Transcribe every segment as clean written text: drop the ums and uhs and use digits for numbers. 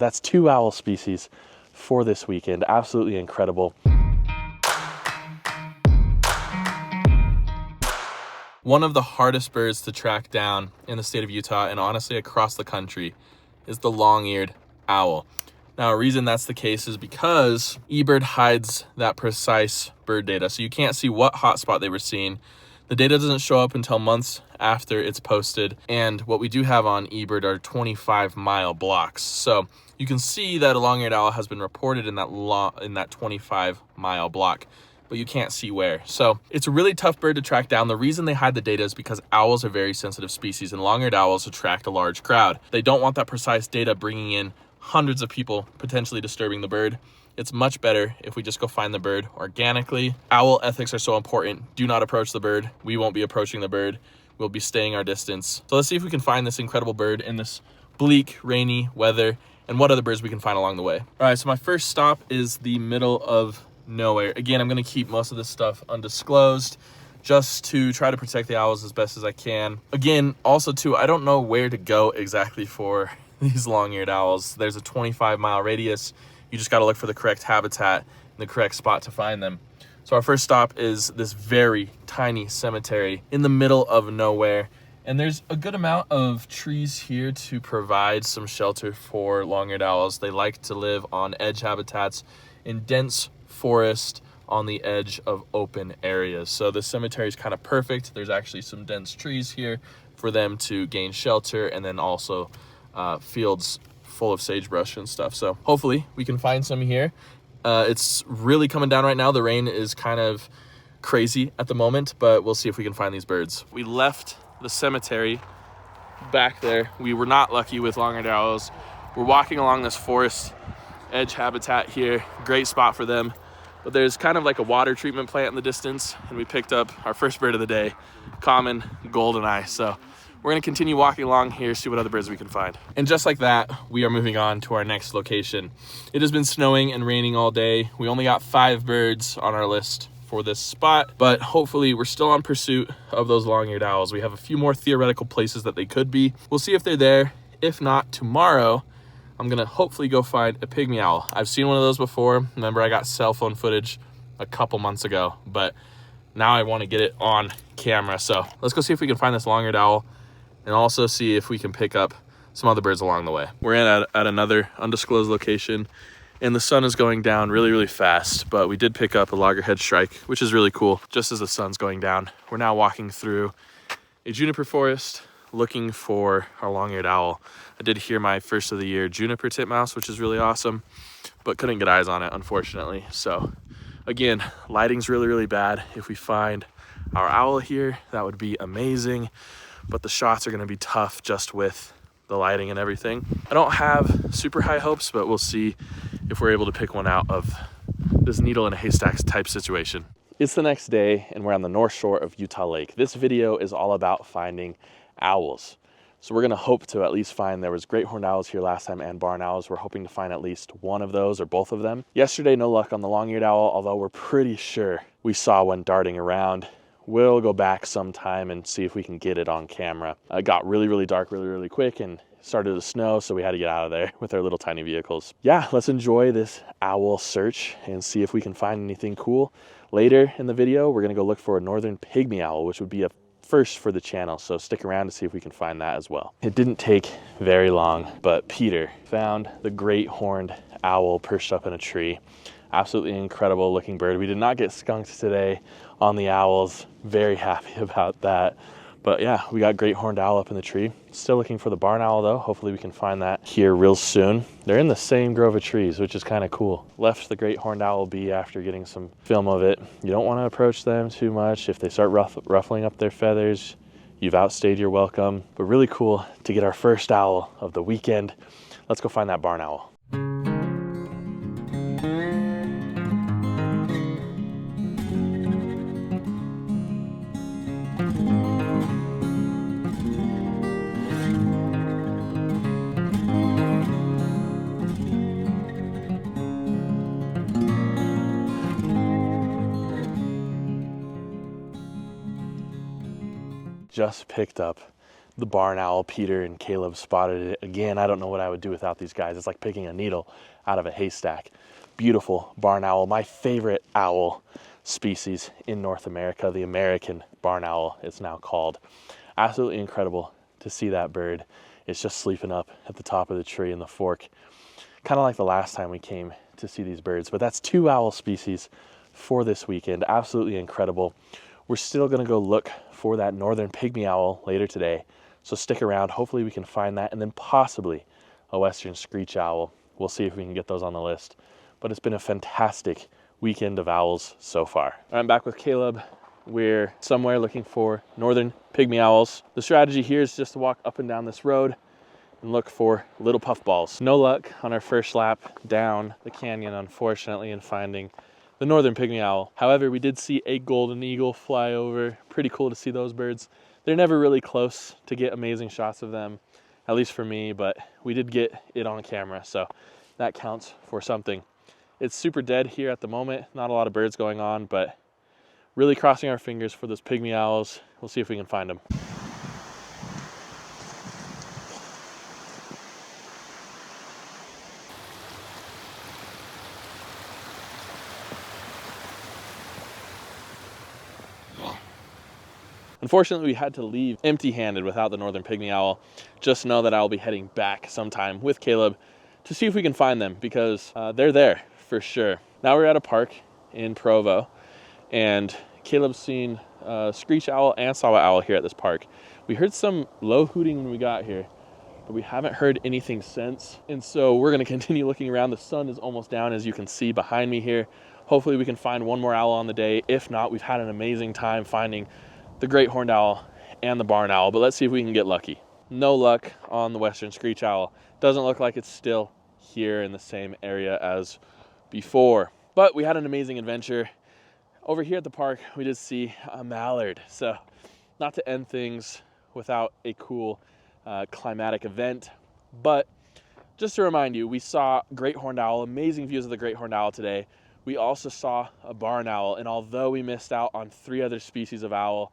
That's 2 owl species for this weekend. Absolutely incredible. One of the hardest birds to track down in the state of Utah, and honestly across the country, is the long-eared owl. Now, a reason that's the case is because eBird hides that precise bird data, so you can't see what hotspot they were seeing. The data doesn't show up until months after it's posted, and what we do have on eBird are 25-mile blocks. So you can see that a long-eared owl has been reported in that 25-mile block, but you can't see where. So it's a really tough bird to track down. The reason they hide the data is because owls are very sensitive species, and long-eared owls attract a large crowd. They don't want that precise data bringing in hundreds of people potentially disturbing the bird. It's much better if we just go find the bird organically. Owl ethics are so important. Do not approach the bird. We won't be approaching the bird. We'll be staying our distance. So let's see if we can find this incredible bird in this bleak, rainy weather, and what other birds we can find along the way. All right, so my first stop is the middle of nowhere. Again, I'm gonna keep most of this stuff undisclosed just to try to protect the owls as best as I can. Again, also too, I don't know where to go exactly for these long-eared owls. There's a 25-mile radius. You just got to look for the correct habitat and the correct spot to find them. So our first stop is this very tiny cemetery in the middle of nowhere. And there's a good amount of trees here to provide some shelter for long-eared owls. They like to live on edge habitats in dense forest on the edge of open areas. So the cemetery is kind of perfect. There's actually some dense trees here for them to gain shelter, and then also fields full of sagebrush and stuff. So hopefully we can find some here. It's really coming down right now. The rain is kind of crazy at the moment, but we'll see if we can find these birds. We left the cemetery back there. We were not lucky with long-eared owls. We're walking along this forest edge habitat here. Great spot for them. But there's kind of like a water treatment plant in the distance, and we picked up our first bird of the day, common goldeneye. So we're gonna continue walking along here, see what other birds we can find. And just like that, we are moving on to our next location. It has been snowing and raining all day. We only got 5 birds on our list for this spot, but hopefully we're still on pursuit of those long-eared owls. We have a few more theoretical places that they could be. We'll see if they're there. If not, tomorrow, I'm gonna hopefully go find a pygmy owl. I've seen one of those before. Remember, I got cell phone footage a couple months ago, but now I wanna get it on camera. So let's go see if we can find this long-eared owl, and also see if we can pick up some other birds along the way. We're at another undisclosed location, and the sun is going down really, really fast, but we did pick up a loggerhead shrike, which is really cool, just as the sun's going down. We're now walking through a juniper forest looking for our long-eared owl. I did hear my first of the year juniper titmouse, which is really awesome, but couldn't get eyes on it, unfortunately. So again, lighting's really, really bad. If we find our owl here, that would be amazing, but the shots are gonna be tough just with the lighting and everything. I don't have super high hopes, but we'll see if we're able to pick one out of this needle in a haystack type situation. It's the next day, and we're on the north shore of Utah Lake. This video is all about finding owls. So we're gonna hope to at least find, there was great horned owls here last time and barn owls. We're hoping to find at least one of those or both of them. Yesterday, no luck on the long-eared owl, although we're pretty sure we saw one darting around. We'll go back sometime and see if we can get it on camera. It got really, really dark really, really quick and started to snow, so we had to get out of there with our little tiny vehicles. Yeah, let's enjoy this owl search and see if we can find anything cool. Later in the video, we're gonna go look for a northern pygmy owl, which would be a first for the channel, so stick around to see if we can find that as well. It didn't take very long, but Peter found the great horned owl perched up in a tree. Absolutely incredible looking bird. We did not get skunked today on the owls. Very happy about that. But yeah, we got great horned owl up in the tree. Still looking for the barn owl though. Hopefully we can find that here real soon. They're in the same grove of trees, which is kind of cool. Left the great horned owl be after getting some film of it. You don't want to approach them too much. If they start ruffling up their feathers, you've outstayed your welcome. But really cool to get our first owl of the weekend. Let's go find that barn owl. Just picked up The barn owl, Peter and Caleb spotted it again. I don't know what I would do without these guys. It's like picking a needle out of a haystack. Beautiful barn owl, my favorite owl species in North America, the American barn owl, it's now called. Absolutely incredible to see that bird. It's just sleeping up at the top of the tree in the fork. Kind of like the last time we came to see these birds, but that's 2 owl species for this weekend. Absolutely incredible. We're still gonna go look for that northern pygmy owl later today, so stick around. Hopefully we can find that, and then possibly a western screech owl. We'll see if we can get those on the list. But it's been a fantastic weekend of owls so far. I'm back with Caleb. We're somewhere looking for northern pygmy owls. The strategy here is just to walk up and down this road and look for little puffballs. No luck on our first lap down the canyon, unfortunately, in finding the northern pygmy owl. However, we did see a golden eagle fly over. Pretty cool to see those birds. They're never really close to get amazing shots of them, at least for me, but we did get it on camera, so that counts for something. It's super dead here at the moment. Not a lot of birds going on, but really crossing our fingers for those pygmy owls. We'll see if we can find them. Unfortunately, we had to leave empty-handed without the northern pygmy owl. Just know that I'll be heading back sometime with Caleb to see if we can find them, because they're there for sure. Now we're at a park in Provo, and Caleb's seen screech owl and sawa owl here at this park. We heard some low hooting when we got here, but we haven't heard anything since. And so we're gonna continue looking around. The sun is almost down, as you can see behind me here. Hopefully we can find one more owl on the day. If not, we've had an amazing time finding the great horned owl and the barn owl, but let's see if we can get lucky. No luck on the western screech owl. Doesn't look like it's still here in the same area as before, but we had an amazing adventure. Over here at the park, we did see a mallard. So not to end things without a cool climatic event, but just to remind you, we saw great horned owl, amazing views of the great horned owl today. We also saw a barn owl, and although we missed out on 3 other species of owl,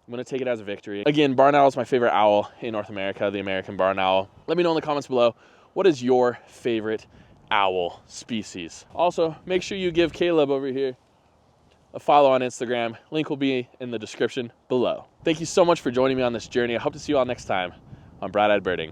I'm gonna take it as a victory. Again, barn owl is my favorite owl in North America, the American barn owl. Let me know in the comments below, what is your favorite owl species? Also, make sure you give Caleb over here a follow on Instagram. Link will be in the description below. Thank you so much for joining me on this journey. I hope to see you all next time on Bright Eyed Birding.